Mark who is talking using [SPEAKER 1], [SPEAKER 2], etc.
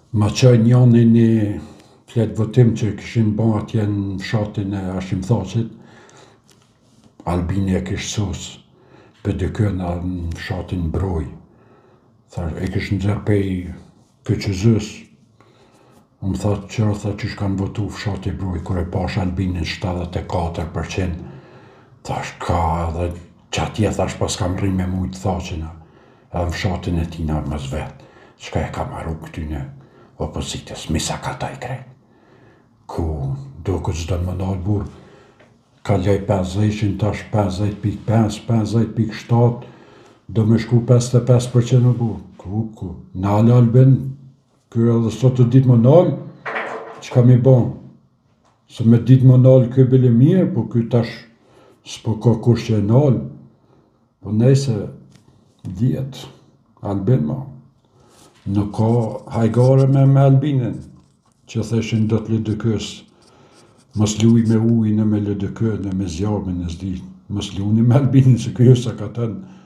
[SPEAKER 1] Ma qaj njani një fletë votim që këshin bo atje në fshatin e Hashim Thaqit, Albini e kishë sus për dykën në fshatin Broj. E kishë nxerë pej Kyçëzys, më thatë që shkanë votu fshati Broj, kur e pash Albinin 74%, thash ka edhe që atje thash pas kam rri me mujtë Thaqina, edhe në fshatin e tina mës vetë, qka e ka maru këtyne opozitës, misa ka taj krejt, ku do këtë zdo në më nalë burë, ka lej 50, tash 50.5, 50.7, do me shku 55% në burë, ku, nalë Albin, kjo edhe sot të ditë më nalë, qka mi bon, se me ditë më nalë kjo bile mirë, po kjo tash s'po ka kush që e nalë, po nejse, djetë, Albin ma, nuk ka hajgare me Albinin, që theshin do të LDK-s, mos luj me ujnë, me LDK-n, me zjarmin, mos luni me Albinin, se kjo sa ka tënë,